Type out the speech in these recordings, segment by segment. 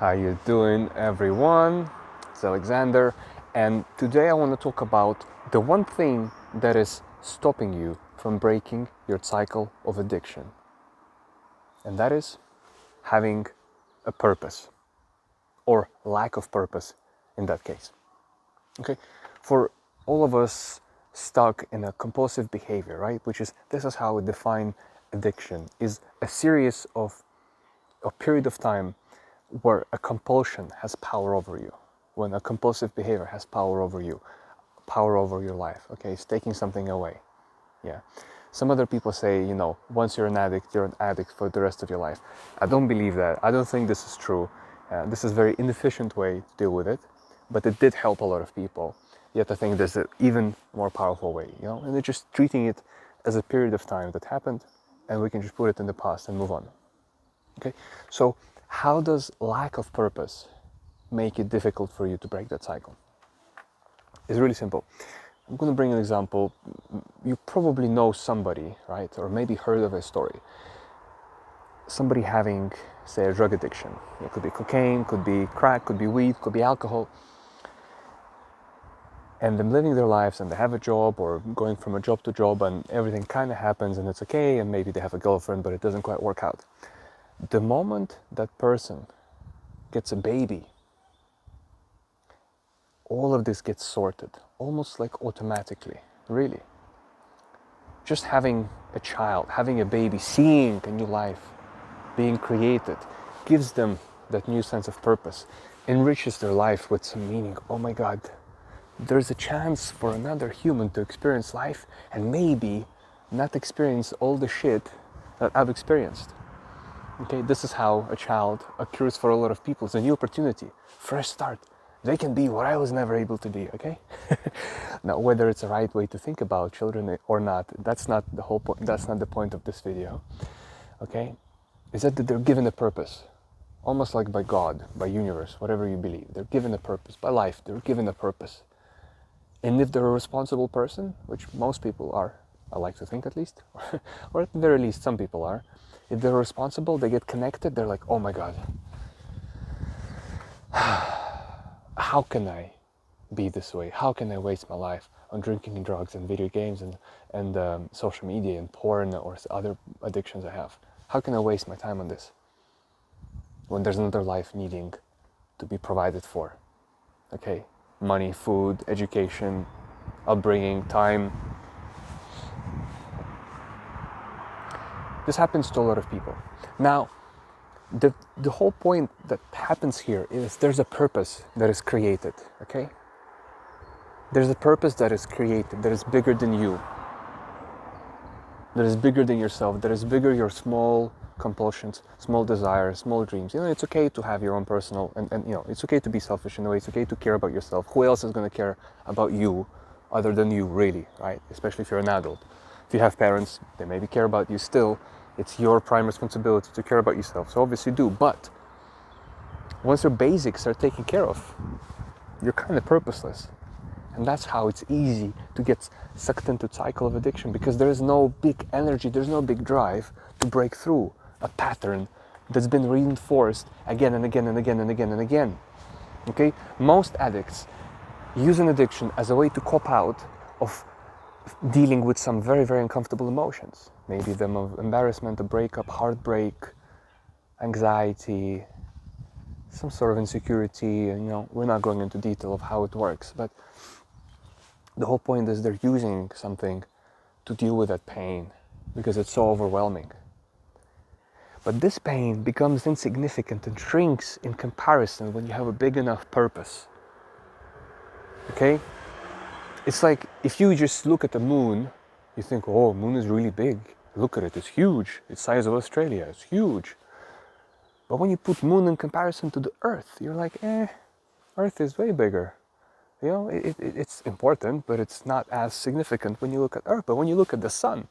How you doing, everyone? It's Alexander, and today I want to talk about the one thing that is stopping you from breaking your cycle of addiction. And that is having a purpose, or lack of purpose in that case. Okay, for all of us stuck in a compulsive behavior, right? This is how we define addiction, is a series of a period of time where a compulsion has power over you, when a compulsive behavior has power over you, power over your life. Okay, it's taking something away. Yeah. Some other people say, once you're an addict for the rest of your life. I don't believe that. I don't think this is true. This is a very inefficient way to deal with it, but it did help a lot of people. Yet I think there's an even more powerful way, and they're just treating it as a period of time that happened, and we can just put it in the past and move on. Okay, so how does lack of purpose make it difficult for you to break that cycle? It's really simple. I'm going to bring an example. You probably know somebody, right? Or maybe heard of a story. Somebody having, say, a drug addiction. It could be cocaine, could be crack, could be weed, could be alcohol. And them living their lives, and they have a job or going from a job to job, and everything kind of happens and it's okay, and maybe they have a girlfriend, but it doesn't quite work out. The moment that person gets a baby, all of this gets sorted, almost like automatically, really. Just having a child, having a baby, seeing a new life being created, gives them that new sense of purpose, enriches their life with some meaning. Oh my God, there's a chance for another human to experience life and maybe not experience all the shit that I've experienced. Okay, this is how a child occurs for a lot of people. It's a new opportunity, fresh start. They can be what I was never able to be, okay? Now, whether it's the right way to think about children or not, that's not the whole point. That's not the point of this video, okay? Is that they're given a purpose, almost like by God, by universe, whatever you believe. They're given a purpose, by life, they're given a purpose. And if they're a responsible person, which most people are, I like to think at least, or at the very least some people are, if they're responsible, they get connected, they're like, oh my God, how can I be this way? How can I waste my life on drinking and drugs and video games and social media and porn or other addictions I have? How can I waste my time on this when there's another life needing to be provided for? Okay, money, food, education, upbringing, time. This happens to a lot of people. Now, the whole point that happens here is there's a purpose that is created, okay? There's a purpose that is created that is bigger than you, that is bigger than yourself, that is bigger your small compulsions, small desires, small dreams. It's okay to have your own personal, and it's okay to be selfish in a way. It's okay to care about yourself. Who else is going to care about you other than you, really, right? Especially if you're an adult. If you have parents, they maybe care about you still. It's your prime responsibility to care about yourself. So obviously do, but once your basics are taken care of, you're kind of purposeless. And that's how it's easy to get sucked into the cycle of addiction, because there is no big energy, there's no big drive to break through a pattern that's been reinforced again and again and again and again and again. Okay? Most addicts use an addiction as a way to cope out of dealing with some very, very uncomfortable emotions. Maybe them of embarrassment, a breakup, heartbreak, anxiety, some sort of insecurity. We're not going into detail of how it works, but the whole point is they're using something to deal with that pain because it's so overwhelming. But this pain becomes insignificant and shrinks in comparison when you have a big enough purpose. Okay? It's like if you just look at the moon, you think, oh, moon is really big. Look at it, it's huge. It's the size of Australia, it's huge. But when you put moon in comparison to the Earth, you're like, Earth is way bigger. It's important, but it's not as significant when you look at Earth. But when you look at the sun,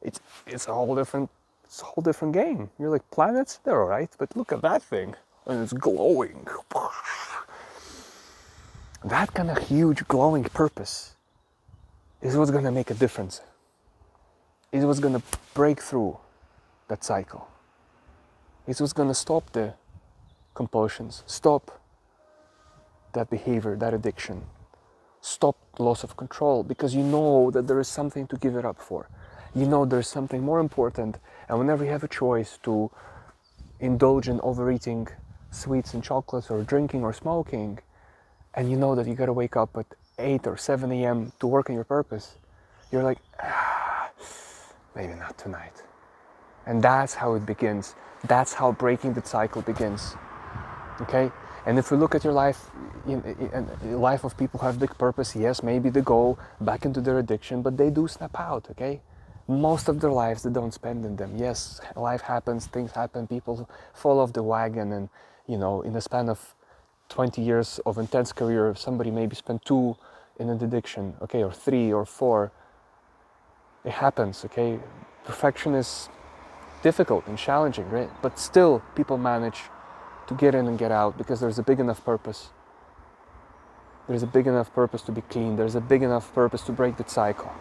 it's a whole different game. You're like, planets, they're all right, but look at that thing, and it's glowing. That kind of huge glowing purpose is what's going to make a difference. Is what's going to break through that cycle. Is what's going to stop the compulsions. Stop that behavior, that addiction. Stop loss of control, because you know that there is something to give it up for. You know there's something more important, and whenever you have a choice to indulge in overeating sweets and chocolates or drinking or smoking, and you know that you gotta wake up at 8 or 7 a.m. to work on your purpose, you're like, maybe not tonight. And that's how it begins. That's how breaking the cycle begins. Okay? And if we look at your life, in life of people who have big purpose, yes, maybe they go back into their addiction, but they do snap out, okay? Most of their lives they don't spend in them. Yes, life happens, things happen, people fall off the wagon, and in the span of 20 years of intense career, somebody maybe spent 2 in an addiction, okay, or 3 or 4. It happens, okay? Perfection is difficult and challenging, right? But still, people manage to get in and get out because there's a big enough purpose. There's a big enough purpose to be clean. There's a big enough purpose to break the cycle.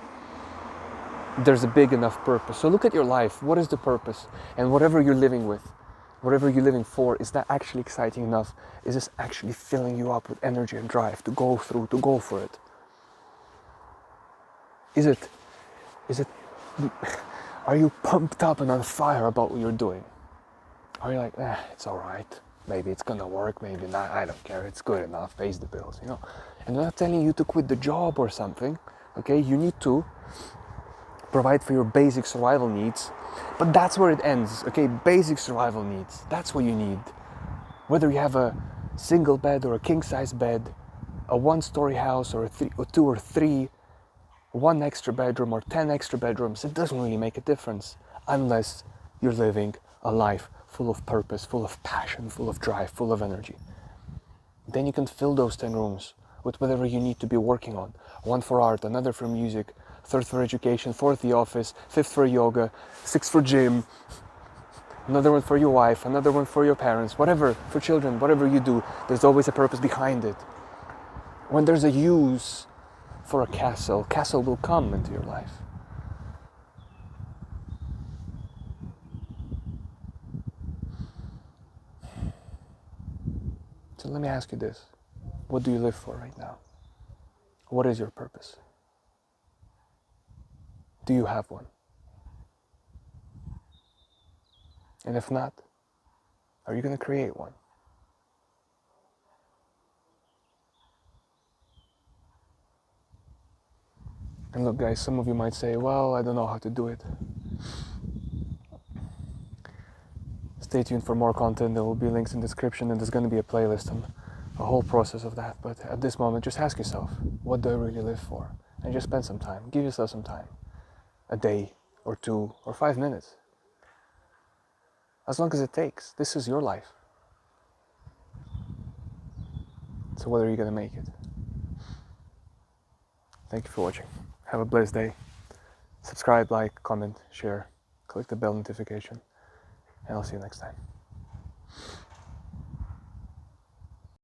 There's a big enough purpose. So look at your life. What is the purpose? And whatever you're living with, whatever you're living for, is that actually exciting enough? Is this actually filling you up with energy and drive to go through, to go for it? Is it, are you pumped up and on fire about what you're doing? Are you like, it's all right. Maybe it's gonna work, maybe not, I don't care, it's good enough, pays the bills, And I'm not telling you to quit the job or something, okay? You need to provide for your basic survival needs, but that's where it ends, okay? Basic survival needs, that's what you need. Whether you have a single bed or a king-size bed, a 1-story house or a 2 or 3, 1 extra bedroom or 10 extra bedrooms, it doesn't really make a difference unless you're living a life full of purpose, full of passion, full of drive, full of energy. Then you can fill those 10 rooms with whatever you need to be working on. 1 for art, another for music, 3rd for education, 4th the office, 5th for yoga, 6th for gym, another one for your wife, another one for your parents, whatever, for children, whatever you do, there's always a purpose behind it. When there's a use for a castle will come into your life. So let me ask you this. What do you live for right now? What is your purpose? Do you have one? And if not, are you going to create one? And look, guys, some of you might say, well, I don't know how to do it. Stay tuned for more content. There will be links in the description, and there's going to be a playlist on a whole process of that. But at this moment, just ask yourself, what do I really live for? And just spend some time. Give yourself some time. A day or 2 or 5 minutes. As long as it takes. This is your life. So whether you're going to make it. Thank you for watching. Have a blessed day. Subscribe, like, comment, share. Click the bell notification. And I'll see you next time.